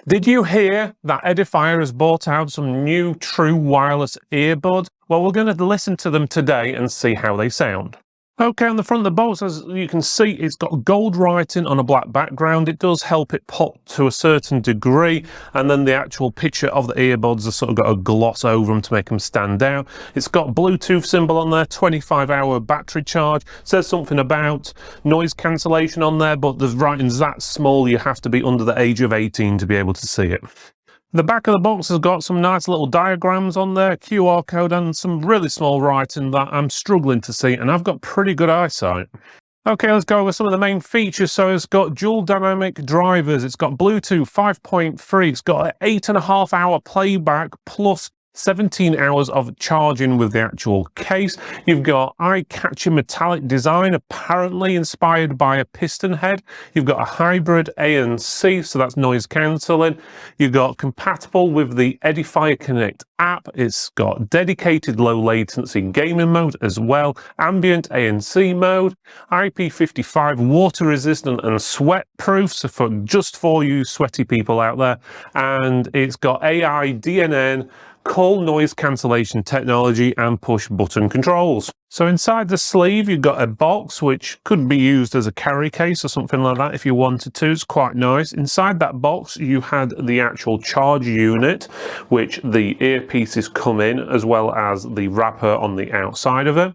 Did you hear that Edifier has brought out some new true wireless earbuds? Well, we're going to listen to them today and see how they sound. Okay, on the front of the box, as you can see, it's got gold writing on a black background. It does help it pop to a certain degree, and then the actual picture of the earbuds has sort of got a gloss over them to make them stand out. It's got Bluetooth symbol on there, 25-hour battery charge. It says something about noise cancellation on there, but the writing's that small you have to be under the age of 18 to be able to see it. The back of the box has got some nice little diagrams on there, QR code, and some really small writing that I'm struggling to see, and I've got pretty good eyesight. Okay, let's go over some of the main features. So it's got dual dynamic drivers, it's got Bluetooth 5.3, it's got an 8.5-hour playback plus 17 hours of charging with the actual case. You've got eye-catching metallic design, apparently inspired by a piston head. You've got a hybrid ANC, so that's noise cancelling. You've got compatible with the Edifier Connect app. It's got dedicated low latency gaming mode as well, ambient ANC mode, IP55 water resistant and sweat proof, so just for you sweaty people out there. And it's got AI DNN, call noise cancellation technology, and push button controls. So inside the sleeve you've got a box which could be used as a carry case or something like that if you wanted to. It's quite nice. Inside that box you had the actual charge unit, which the earpieces come in, as well as the wrapper on the outside of it.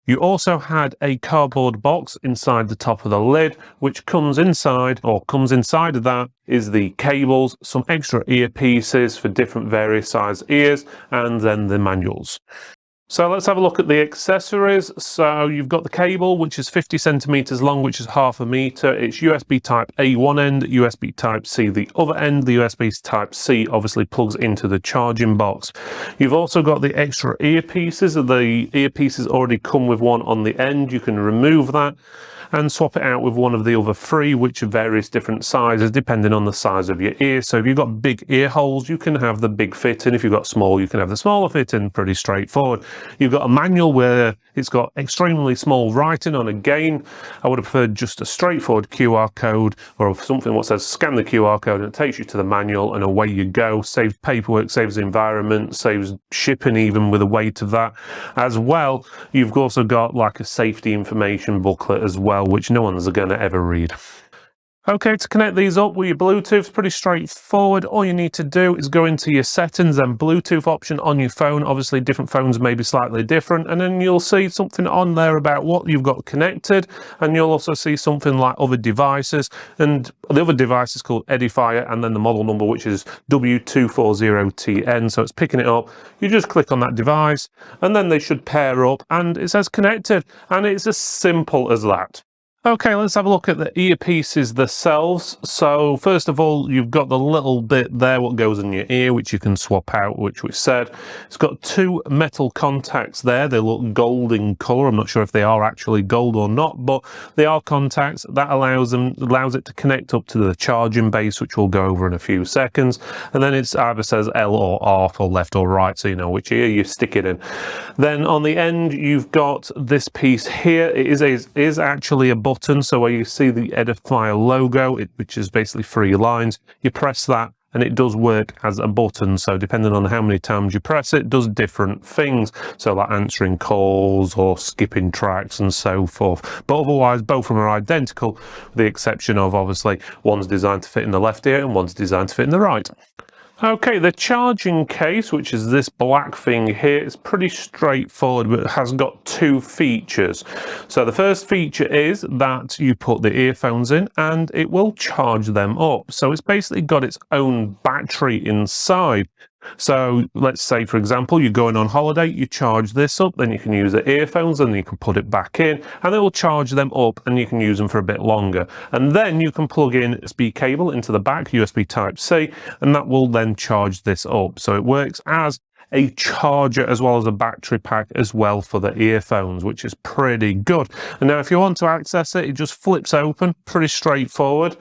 You also had a cardboard box inside the top of the lid, which comes inside of that is the cables, some extra earpieces for different various size ears, and then the manuals. So let's have a look at the accessories. So you've got the cable, which is 50 centimeters long, which is half a meter. It's USB type A one end, USB type C the other end. The USB type C obviously plugs into the charging box. You've also got the extra earpieces. The earpieces already come with one on the end. You can remove that and swap it out with one of the other three, which are various different sizes depending on the size of your ear. So if you've got big ear holes, you can have the big fit in. If you've got small, you can have the smaller fit in. Pretty straightforward. You've got a manual where it's got extremely small writing on. Again, I would have preferred just a straightforward QR code or something that says scan the QR code and it takes you to the manual and away you go. Saves paperwork, saves the environment, saves shipping even with the weight of that. As well, you've also got like a safety information booklet as well, which no one's going to ever read. Okay, to connect these up with your Bluetooth, it's pretty straightforward. All you need to do is go into your settings and Bluetooth option on your phone. Obviously, different phones may be slightly different, and then you'll see something on there about what you've got connected, and you'll also see something like other devices, and the other device is called Edifier, and then the model number, which is W240TN, so it's picking it up. You just click on that device, and then they should pair up, and it says connected, and it's as simple as that. Okay, let's have a look at the earpieces themselves. So first of all, you've got the little bit there what goes in your ear, which you can swap out, which we said. It's got two metal contacts there. They look gold in colour. I'm not sure if they are actually gold or not, but they are contacts. That allows it to connect up to the charging base, which we'll go over in a few seconds. And then it either says L or R for left or right, so you know which ear you stick it in. Then on the end, you've got this piece here. It is actually a button, so where you see the Edifier logo, which is basically 3 lines, you press that and it does work as a button. So depending on how many times you press it, it does different things. So like answering calls or skipping tracks and so forth. But otherwise, both of them are identical, with the exception of obviously one's designed to fit in the left ear and one's designed to fit in the right. Okay, the charging case, which is this black thing here, is pretty straightforward, but it has got 2 features. So the first feature is that you put the earphones in and it will charge them up. So it's basically got its own battery inside. So let's say, for example, you're going on holiday, you charge this up, then you can use the earphones and you can put it back in and it will charge them up and you can use them for a bit longer. And then you can plug in a USB cable into the back, USB type C, and that will then charge this up. So it works as a charger as well as a battery pack as well for the earphones, which is pretty good. And now if you want to access it, it just flips open, pretty straightforward.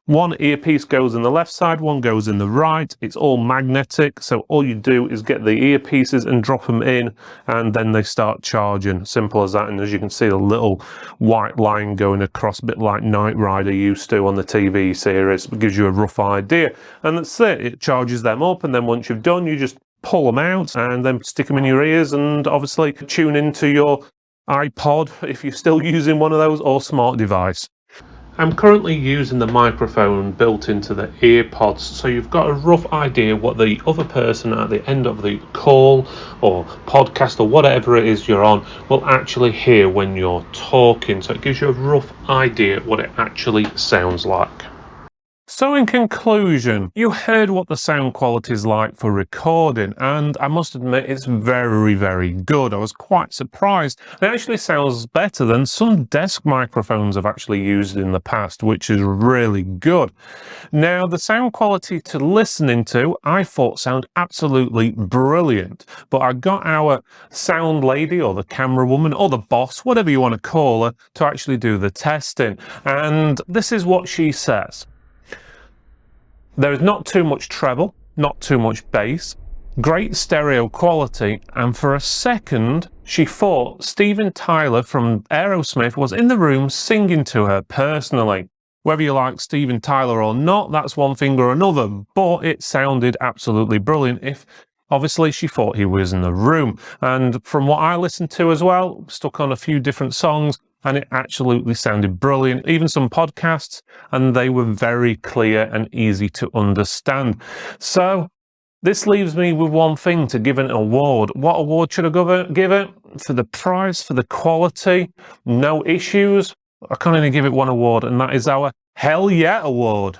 One earpiece goes in the left side, one goes in the right. It's all magnetic, so all you do is get the earpieces and drop them in, and then they start charging. Simple as that. And as you can see, the little white line going across, a bit like Knight Rider used to on the TV series. It gives you a rough idea. And that's it. It charges them up, and then once you've done, you just pull them out and then stick them in your ears and obviously tune into your iPod if you're still using one of those, or smart device. I'm currently using the microphone built into the earpods, so you've got a rough idea what the other person at the end of the call or podcast or whatever it is you're on will actually hear when you're talking. So it gives you a rough idea what it actually sounds like. So in conclusion, you heard what the sound quality is like for recording, and I must admit it's very, very good. I was quite surprised. It actually sounds better than some desk microphones I've actually used in the past, which is really good. Now, the sound quality to listening to, I thought sound absolutely brilliant, but I got our sound lady or the camera woman or the boss, whatever you want to call her, to actually do the testing. And this is what she says. There is not too much treble, not too much bass, great stereo quality, and for a second she thought Steven Tyler from Aerosmith was in the room singing to her personally. Whether you like Steven Tyler or not, that's one thing or another, but it sounded absolutely brilliant if obviously she thought he was in the room. And from what I listened to as well, stuck on a few different songs, and it absolutely sounded brilliant. Even some podcasts, and they were very clear and easy to understand. So this leaves me with one thing to give an award. What award should I give it? For the price, for the quality, no issues? I can only give it one award, and that is our Hell Yeah Award.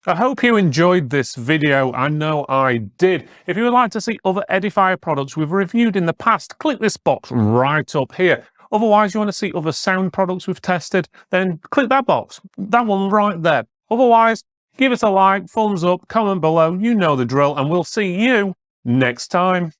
I hope you enjoyed this video. I know I did. If you would like to see other Edifier products we've reviewed in the past, click this box right up here. Otherwise, you want to see other sound products we've tested, then click that box, that one right there. Otherwise, give us a like, thumbs up, comment below, you know the drill, and we'll see you next time.